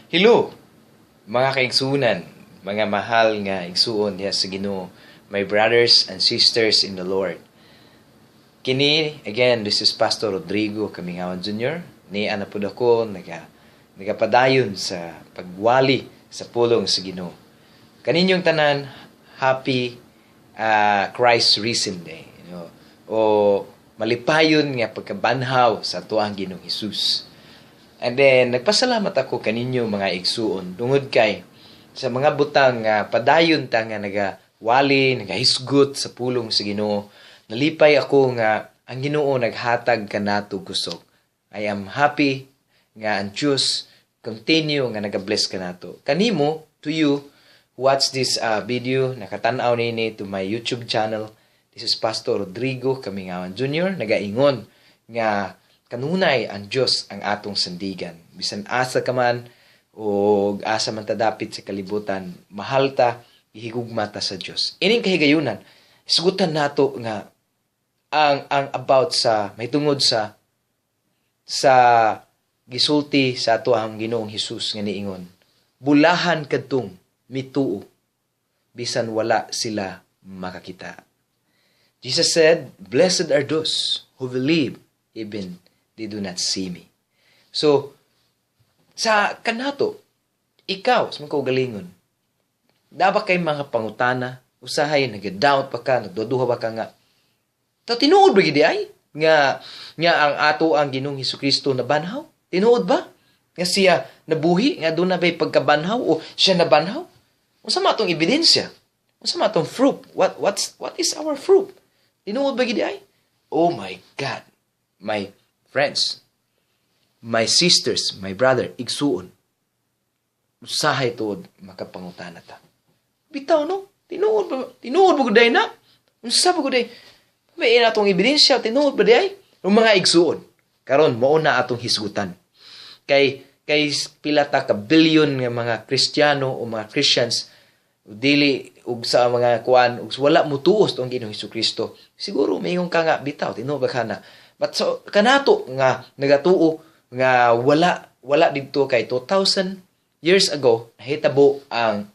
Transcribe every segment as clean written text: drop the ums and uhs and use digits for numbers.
Hello, mga kaigsunan, mga mahal nga igsuon diha sa Ginoo, my brothers and sisters in the Lord. Kini, again, this is Pastor Rodrigo Kamingawan Jr. Ni ana pud ako nagapadayon sa pagwali sa pulong sa Ginoo. Kaninyong tanan, happy Christ Risen Day. O malipayon nga pagkabanhaw sa tuang Ginoong Hesus. And then, nagpasalamat ako kaninyo mga igsuon tungod kay sa mga butang padayon ta nga nagawali, nagahisgot sa pulong sa Ginoo. Nalipay ako nga ang Ginoo naghatag kanato kusog. I am happy nga ang Diyos continue nga nagabless kanato. Kanimo, to you, watch this video, nakatanaw nini to my YouTube channel. This is Pastor Rodrigo Kamingawan Jr. Nagaingon nga kanunay ang Diyos ang atong sandigan. Bisan asa ka man o asa man tadapit sa kalibutan, mahal ta, ihigugma ta sa Diyos. Ining kahigayunan, isugutan nato nga ang about sa may tungod sa gisulti sa ato ang Ginoong Hesus nga niingon. Bulahan kadtong mituo bisan wala sila makakita. Jesus said, "Blessed are those who believe even they do not see me." So, sa kanato, ikaw, sa mga kaugalingon, dapat kay mga pangutana, usahay, nag-doubt pa ka, nagduduha ba ka nga, tinuod ba gidi ay? Nga ang ato ang Ginoong Hesukristo na banhaw? Tinuod ba? Nga siya nabuhi, nga doon na ba'y pagkabanhaw o siya nabanhaw? Unsa matong ebidensya? Unsa matong fruit? What is our fruit? Tinuod ba gidi ay? Oh my God! My friends, my sisters, my brother, igsuon. Usahay tuod makapangutana ta. Bitaw no? Tinuod ba guday na? Unsa ba guday? May atong ebidensya, tinuod ba day? Ang mga igsuon. Karon mao na atong hisgutan. Kay pila ta ka billion nga mga Kristiyano o mga Christians dili ug sa mga kuan ug wala mo tuos tong Ginoong Hesukristo. Siguro mayong ka nga bitaw, tinuod ba kana? But so, kanato nga nagatuo nga wala dito kay 2,000 years ago nahitabo ang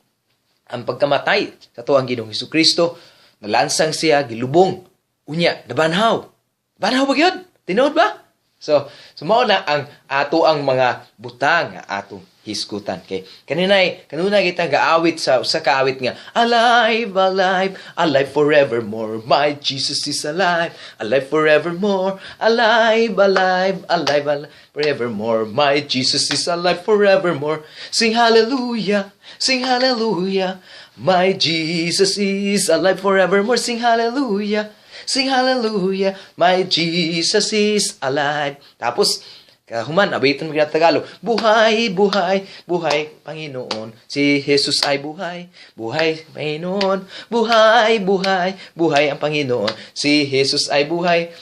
pagkamatay sa tuang Ginoong Hesukristo. Nalansang siya, gilubong. Unya, nabanhaw. Banhaw ba yun? Tinood ba? So mao na ang ato ang mga butang nga atong hisgutan. Kay kanunay kita gaawit sa usa ka awit nga alive, alive, alive forevermore. My Jesus is alive, alive forevermore. Alive, alive, alive, alive forevermore. My Jesus is alive forevermore. Sing hallelujah, sing hallelujah. My Jesus is alive forevermore. Sing hallelujah. Sing hallelujah, my Jesus is alive. Tapos, kahuman, abitin mo Tagalog. Buhay, buhay, buhay, Panginoon. Si Jesus ay buhay, buhay, Panginoon. Buhay, buhay, buhay ang Panginoon. Si Jesus ay buhay.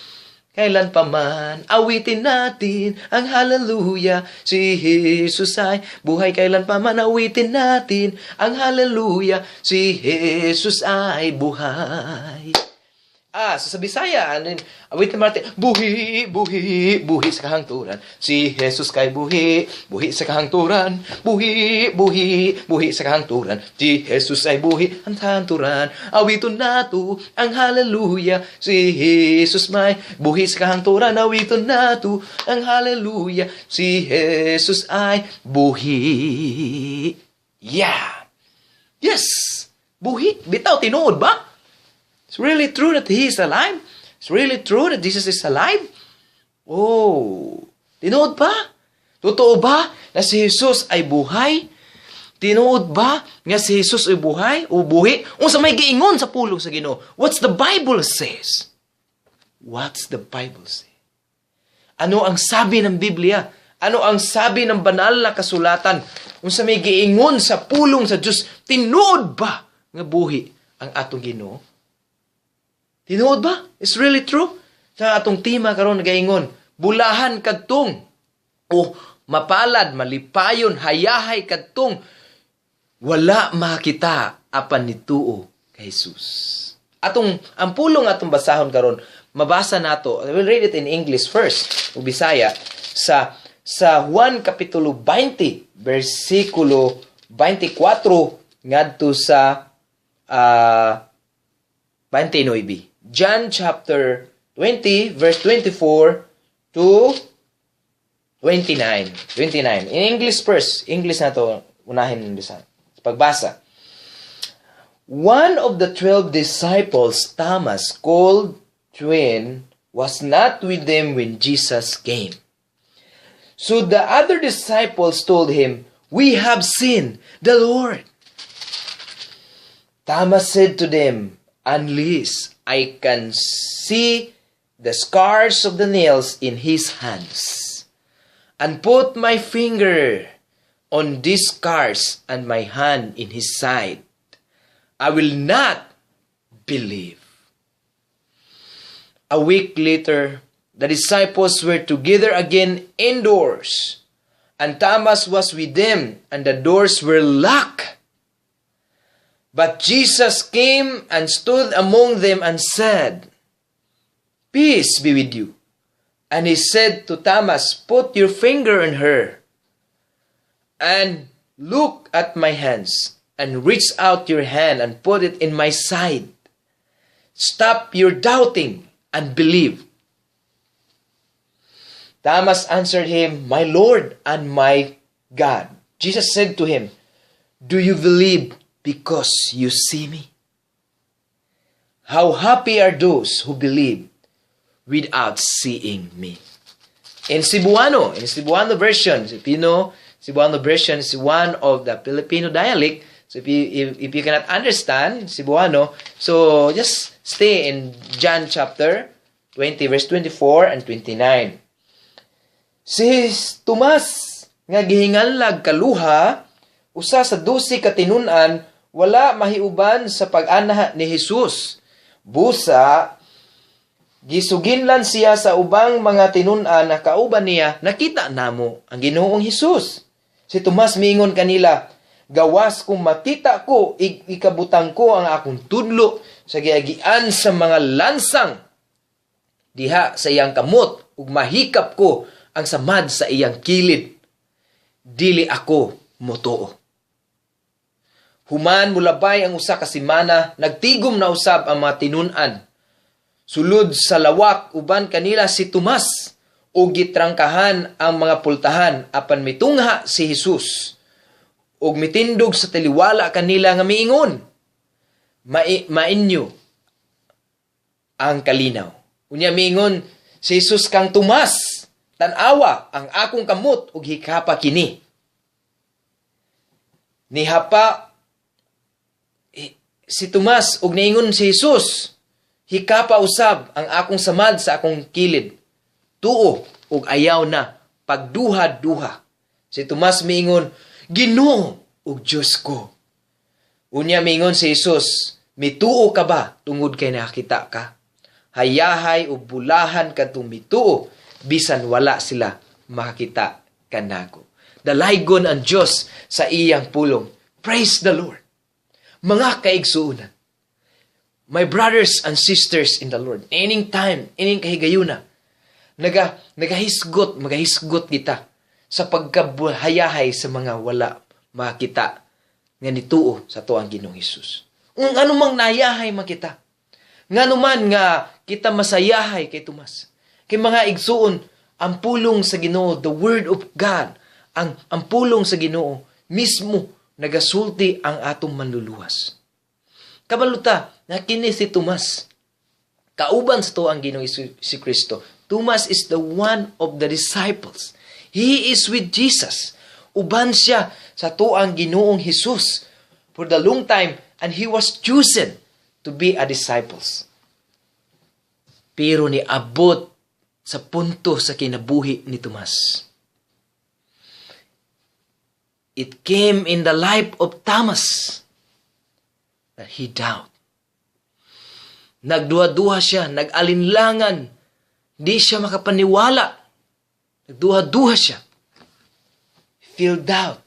Kailan pa man, awitin natin ang hallelujah. Si Jesus ay buhay. Kailan pa man, awitin natin ang hallelujah. Si Jesus ay buhay. Sa Bisaya, awit na Martin, buhi, buhi, buhi sa kahangturan. Si Jesus kay buhi, buhi sa kahangturan. Buhi, buhi, buhi sa kahangturan. Si Jesus ay buhi ang kahangturan. Awiton nato ang hallelujah. Si Jesus may buhi sa kahangturan. Awiton nato ang hallelujah. Si Jesus ay buhi. Yeah! Yes! Buhi. Bitaw, tinuod ba? It's really true that He is alive? It's really true that Jesus is alive? Oh, tinuod ba? Totoo ba na si Jesus ay buhay? Tinuod ba nga si Jesus ay buhay o buhi? Unsa may giingon sa pulong sa Ginoo? What's the Bible says? What's the Bible say? Ano ang sabi ng Biblia? Ano ang sabi ng banal na kasulatan? Unsa may giingon sa pulong sa Dios? Tinuod ba nga buhi ang atong Ginoo? Tinuod ba? It's really true. Sa atong tema karon nagaingon, bulahan kadtong o mapalad, malipayon, hayahay kadtong wala makita apan nituo kay Jesus. Ang pulong atong basahon karon, mabasa nato. I will read it in English first, o Bisaya, sa sa Juan Kapitulo 20, versikulo 24, ngadto sa 29. John chapter 20, verse 24 to 29. In English first. English na to. Unahin sa pagbasa. One of the 12 disciples, Thomas, called Twin, was not with them when Jesus came. So the other disciples told him, "We have seen the Lord." Thomas said to them, "Unless I can see the scars of the nails in his hands, and put my finger on these scars and my hand in his side, I will not believe." A week later, the disciples were together again indoors, and Thomas was with them, and the doors were locked. But Jesus came and stood among them and said, "Peace be with you." And he said to Thomas, "Put your finger on her, and look at my hands, and reach out your hand and put it in my side. Stop your doubting and believe." Thomas answered him, "My Lord and my God." Jesus said to him, "Do you believe because you see me? How happy are those who believe without seeing me." In Cebuano version, if you know, Cebuano version is one of the Filipino dialect. So if you cannot understand Cebuano, so just stay in John chapter 20, verse 24 and 29. Si Tomas nga gihinganlag kaluha, usa sa 12 katinunan, wala mahiuban sa pag-ana ni Jesus. Busa, gisuginlan siya sa ubang mga tinunan na kauban niya, nakita namo ang Ginoong Hesus. Si Tomas miingon kanila, "Gawas kung makita ko, ikabutang ko ang akong tudlo sa giagian sa mga lansang diha sa iyang kamot, ug mahikap ko ang samad sa iyang kilid. Dili ako motuo." Human mulabay ang usa ka semana, nagtigom na usab ang mga tinunan. Sulod sa lawak, uban kanila si Tomas, o gitrangkahan ang mga pultahan apan mitungha si Jesus. Og mitindog sa taliwala kanila nga miingon, mainyo ang kalinaw. Unya miingon si Jesus kang Tomas, "Tan-awa ang akong kamot ug hikapa kini." Nihapa si Tomas ug niingon si Jesus, "Hikapa usab ang akong samad sa akong kilid." Tuo ug ayaw na pagduha-duha. Si Tomas miingon, "Ginoo ug Diyos ko." Unya miingon si Jesus, "Mituo ka ba tungod kay nakita ka? Hayahay ug bulahan kadtong mituo bisan wala sila makakita kanako." Dalaygon ang Diyos sa iyang pulong. Praise the Lord. Mga kaigsuunan, my brothers and sisters in the Lord, ining time, ining kahigayuna, magahisgot kita sa pagkabuhayahay sa mga wala makita nga nituo sa tuang Ginoong Hesus. Kung ano mang nayahay makita, nga naman nga kita masayahay kay Tomas. Kay mga igsuon, ang pulong sa Ginoo, the Word of God, ang pulong sa Ginoo mismo nagasulti ang atong manluluwas. Kabaluta, na kini si Tomas, kauban sa tuang Ginoong si Kristo. Tomas is the one of the disciples. He is with Jesus. Uban siya sa tuang Ginoong Hesus for the long time, and he was chosen to be a disciples. Pero niabot sa punto sa kinabuhi ni Tomas. It came in the life of Thomas that he doubted. Nagduha-duha siya, nag-alinlangan, di siya makapaniwala. Nagduha-duha siya. Feel doubt.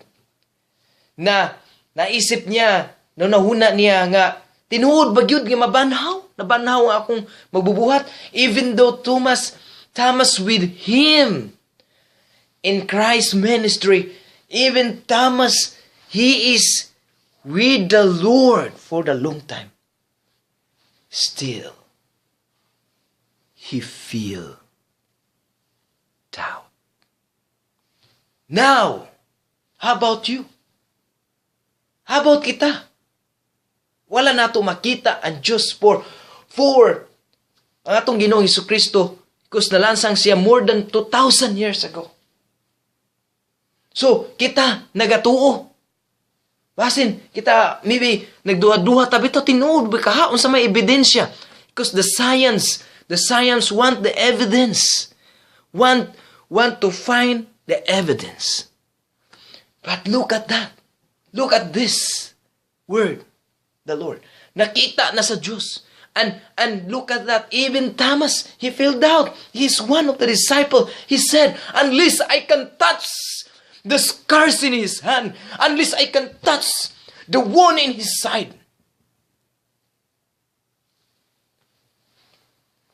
Na naisip niya, nahuna niya nga, tinuod ba gyud nga mabanhaw? Nabanhaw akong magbubuhat. Even though Thomas with him, in Christ's ministry, even Thomas, he is with the Lord for the long time. Still, he feel doubt. Now, how about you? How about kita? Wala nato makita ang Diyos for ang atong Ginoong Hesukristo because nalansang siya more than 2,000 years ago. So, kita nagatuo. Basin, kita maybe nagduha-duha tabi to tinuod ba kahaon sa may ebidensya. Because the science want the evidence. Want to find the evidence. But look at that. Look at this word, the Lord. Nakita na sa Diyos. And look at that. Even Thomas, he filled out. He's one of the disciples. He said, unless I can touch the scars in his hand, unless I can touch the wound in his side.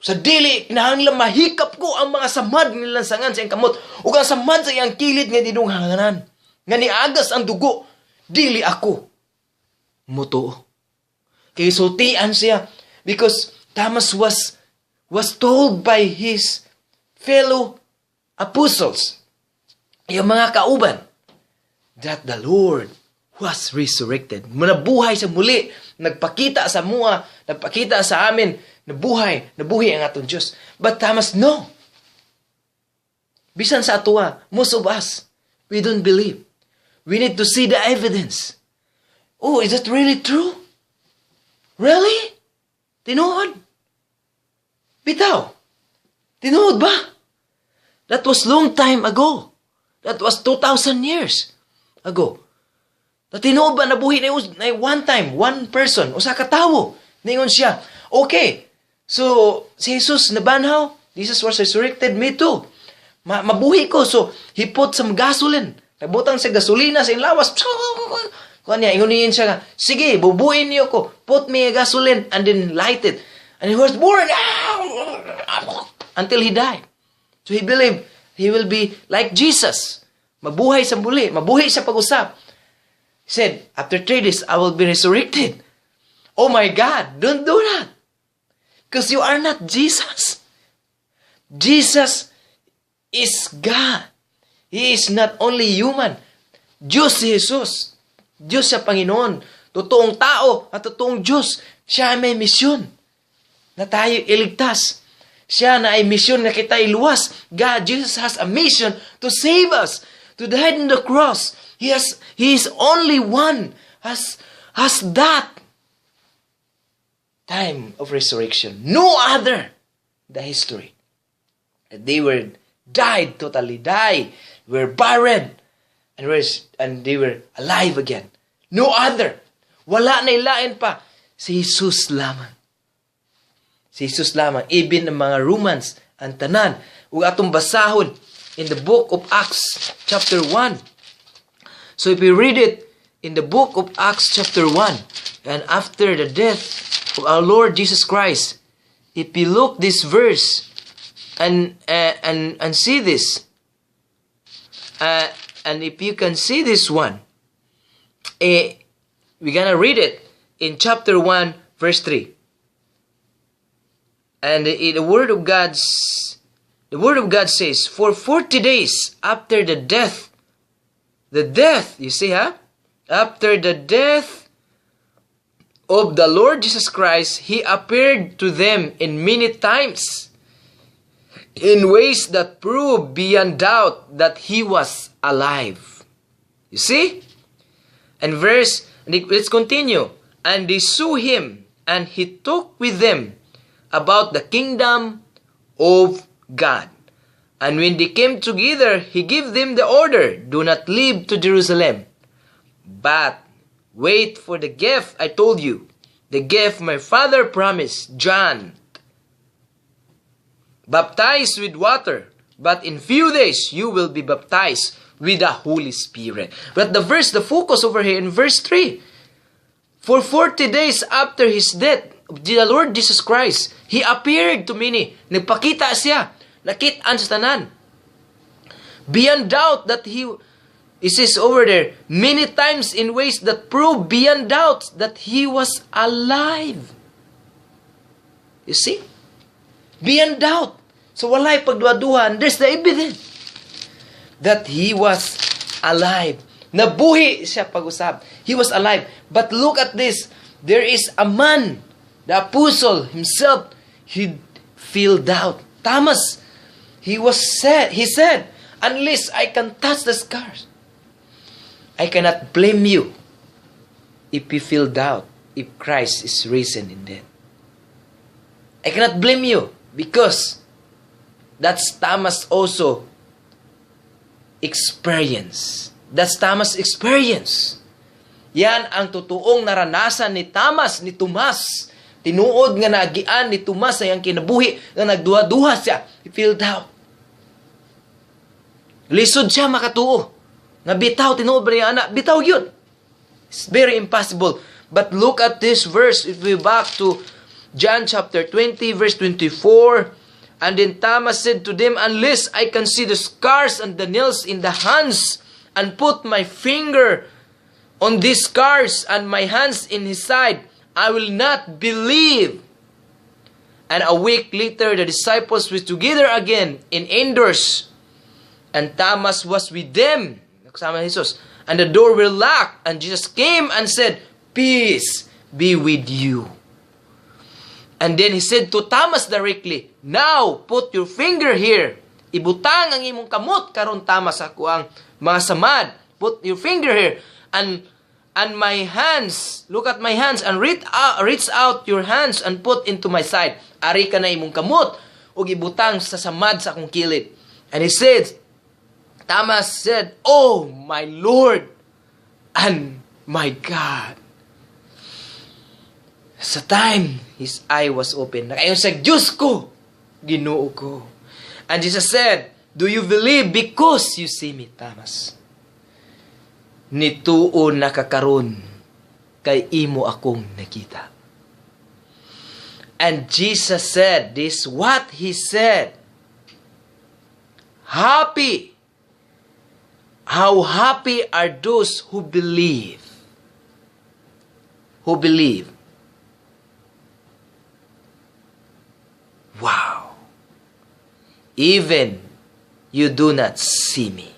Sa dili, kinahanglan mahikap ko ang mga samad nilang sangan sa iyang kamot o ang samad sa iyang kilid nga dinunghanganan. Nga niagas ang dugo, dili ako mutuo. Kaya sultian siya because Thomas was told by his fellow apostles, yung mga kauban, that the Lord was resurrected. Nabuhay sa muli, nagpakita sa mua, nagpakita sa amin, nabuhay ang atong Diyos. But Thomas, no. Bisan sa atuwa, most of us, we don't believe. We need to see the evidence. Oh, is that really true? Really? Tinuod? Bitaw? Tinuod ba? That was long time ago. That was 2,000 years ago. Na tinuod ba nabuhi na one time, one person, usa ka tawo. Ningon siya, okay, so si Jesus nabanhaw, Jesus was resurrected, me too. Mabuhi ko, so he put some gasoline. Nabutang sa gasolina sa lawas. Kanya, inguniin siya, sige, bubuin niyo ko. Put me a gasoline and then light it. And he was born until he died. So he believed he will be like Jesus. Mabuhay sa muli. Mabuhay sa pag-usap. He said, after 3 days, I will be resurrected. Oh my God, don't do that. Because you are not Jesus. Jesus is God. He is not only human. Diyos si Jesus. Diyos sa Panginoon. Totoong tao at totoong Diyos. Siya ay may misyon na tayo iligtas. Siya na ay misyon na kita iluwas. God, Jesus has a mission to save us. To die on the cross. He is only one has that time of resurrection. No other in the history. They were died, totally died. Were buried. And they were alive again. No other. Wala na ilain pa. Si Jesus lamang. Si Jesus lamang. Even ang mga Romans, ang tanan. Ug atong basahon in the book of Acts chapter 1. So if we read it in the book of Acts chapter 1, and after the death of our Lord Jesus Christ, if you look this verse and see this, and if you can see this one, we're gonna read it in chapter 1, verse 3. And the word of God says, for 40 days after the death, you see, after the death of the Lord Jesus Christ, He appeared to them in many times, in ways that prove beyond doubt that He was alive. You see? And let's continue. And they saw Him, and He talked with them about the kingdom of God. And when they came together, He gave them the order, do not leave to Jerusalem, but wait for the gift I told you, the gift my Father promised John. Baptized with water, but in few days you will be baptized with the Holy Spirit. But the focus over here in verse 3, for 40 days after His death, the Lord Jesus Christ, He appeared to many. Nagpakita siya. Nakitaan sa tanan. beyond doubt that it says over there, many times in ways that prove beyond doubt that he was alive. You see? Beyond doubt. So walay pagduha-duhan, there's the evidence that he was alive. Nabuhi siya pag-usab. He was alive. But look at this. There is a man, the apostle himself, he feel doubt. Thomas, he said, unless I can touch the scars, I cannot blame you if you feel doubt if Christ is risen in death. I cannot blame you because that's Thomas also experience. That's Thomas' experience. Yan ang totoong naranasan ni Thomas, ni Tomas. Tinuod nga naagian ni Tomas ay ang kinabuhi nga nagduha-duha siya. He feel doubt. Lisod siya makatuo. Nga bitaw, tinuod ba niya anak? Bitaw yun. It's very impossible. But look at this verse. If we back to John chapter 20, verse 24. And then Thomas said to them, unless I can see the scars and the nails in the hands, and put my finger on these scars and my hands in his side, I will not believe. And a week later, the disciples were together again in indoors, and Thomas was with them. Kasama ni Jesus. And the door were locked, and Jesus came and said, peace be with you. And then he said to Thomas directly, now put your finger here. Ibutang ang imong kamot karon Thomas ako ang mga samad. Put your finger here. And my hands, look at my hands, and reach out your hands and put into my side. Ari ka na imong kamot, ug ibutang sa samad sa akong kilid. And he said, Thomas said, oh my Lord and my God. Sa time, his eye was open. Nakayon sa Diyos ko, Ginoo ko. And Jesus said, do you believe because you see me, Thomas? Nituo na kakaron kay imo akong nakita. And Jesus said, this what he said. Happy. How happy are those who believe. Who believe. Wow. Even you do not see me.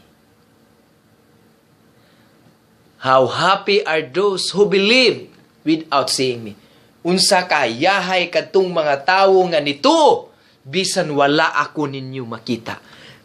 How happy are those who believe without seeing me. Unsa kayahay kadtong mga tawo nga nito bisan wala ako ninyo makita.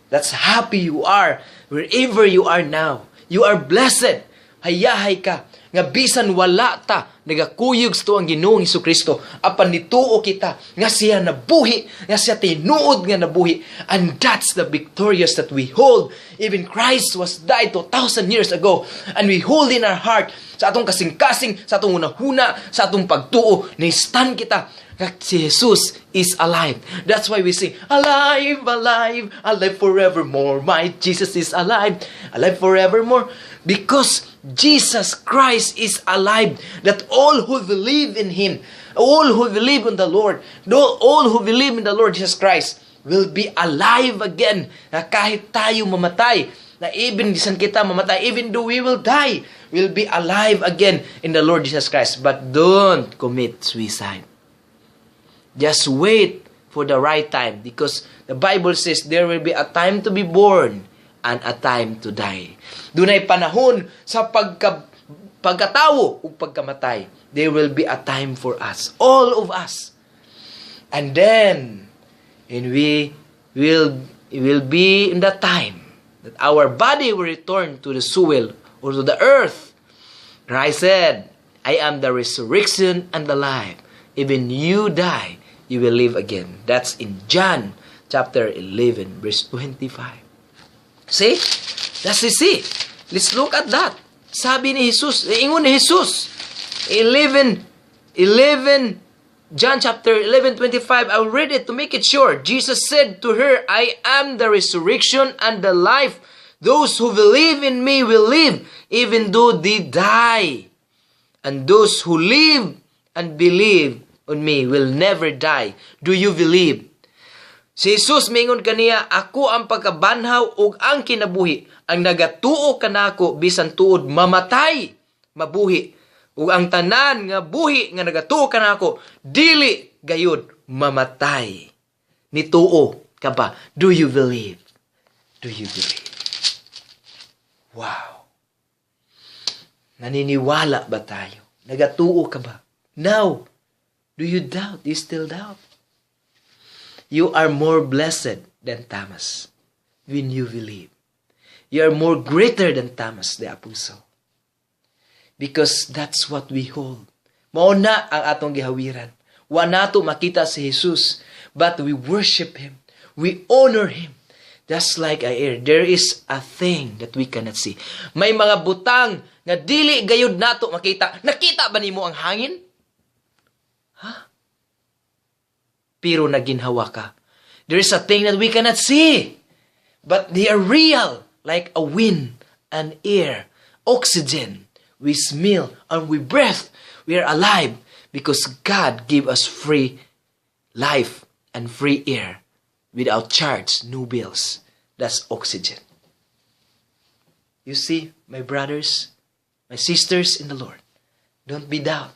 That's happy you are wherever you are now. You are blessed. Hayahay ka nga bisan wala ta nagakuyog sa ang Ginoong Hesukristo apan nituo kita nga siya nabuhi, nga siya tinuod nga nabuhi, and that's the victorious that we hold. Even Christ was died 2,000 years ago, and we hold in our heart sa atong kasing-kasing, sa atong hunahuna, sa atong pagtuo, ni-stand kita nga si Jesus is alive. That's why we sing, alive, alive, alive forevermore. My Jesus is alive, alive forevermore. Because Jesus Christ is alive, that all who believe in Him, all who believe in the Lord, all who believe in the Lord Jesus Christ will be alive again. Na kahit tayo mamatay, na even bisan kita mamatay, even though we will die, we'll be alive again in the Lord Jesus Christ. But don't commit suicide. Just wait for the right time, because the Bible says there will be a time to be born and a time to die. Dunay panahon sa pagkatawo o pagkamatay. There will be a time for us, all of us. And then, we will be in that time that our body will return to the soil or to the earth. Christ said, I am the resurrection and the life. Even you die, you will live again. That's in John chapter 11, verse 25. See? That's the see. Let's look at that. Sabi ni Jesus, ingon ni Jesus, 11, John chapter 11:25, I'll read it to make it sure. Jesus said to her, I am the resurrection and the life. Those who believe in me will live, even though they die. And those who live and believe on me will never die. Do you believe? Si Jesus mingon kaniya, ako ang pagkabanhaw ug ang kinabuhi. Ang nagatuo kanako bisan tuod mamatay, mabuhi. Ug ang tanan nga buhi nga nagatuo kanako dili gayud mamatay. Nituo ka ba? Do you believe? Do you believe? Wow. Naniniwala ba tayo? Nagatuo ka ba? Now, do you doubt? Do you still doubt? You are more blessed than Thomas when you believe. You are more greater than Thomas the Apostle. Because that's what we hold. Mauna ang atong gihawiran. Wa nato makita si Jesus, but we worship Him. We honor Him. Just like a air, there is a thing that we cannot see. May mga butang nga dili gayud nato makita. Nakita ba nimo ang hangin? Ha? Pero naginhawa ka. There is a thing that we cannot see. But they are real. Like a wind and air. Oxygen. We smell and we breathe. We are alive. Because God gave us free life and free air. Without charge. No bills. That's oxygen. You see, my brothers, my sisters in the Lord. Don't be doubt.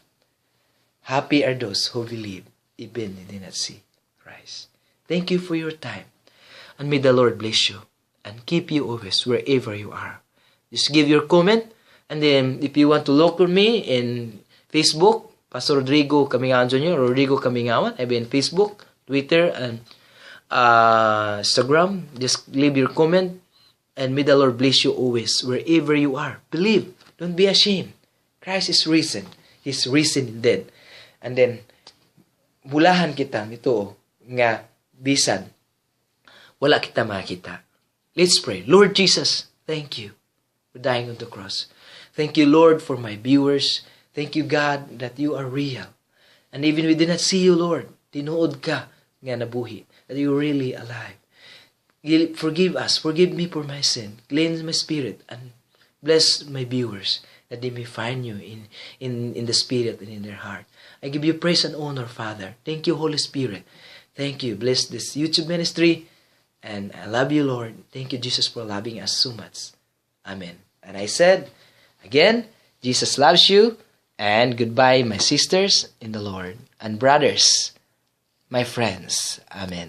Happy are those who believe. Even they did not see Christ. Thank you for your time. And may the Lord bless you and keep you always wherever you are. Just give your comment. And then if you want to look for me in Facebook, Pastor Rodrigo Camingawan Jr. Rodrigo Camingawan. I've been Facebook, Twitter, and Instagram. Just leave your comment. And may the Lord bless you always wherever you are. Believe. Don't be ashamed. Christ is risen. He's risen indeed. And then, bulahan kita nito nga bisan wala kita makita. Let's pray. Lord Jesus, thank you for dying on the cross. Thank you, Lord, for my viewers. Thank you, God, that you are real. And even we did not see you, Lord, tinuod ka nga nabuhi, that you are really alive. Forgive us. Forgive me for my sin. Cleanse my spirit and bless my viewers that they may find you in the spirit and in their heart. I give you praise and honor, Father. Thank you, Holy Spirit. Thank you. Bless this YouTube ministry. And I love you, Lord. Thank you, Jesus, for loving us so much. Amen. And I said, again, Jesus loves you. And goodbye, my sisters in the Lord. And brothers, my friends. Amen.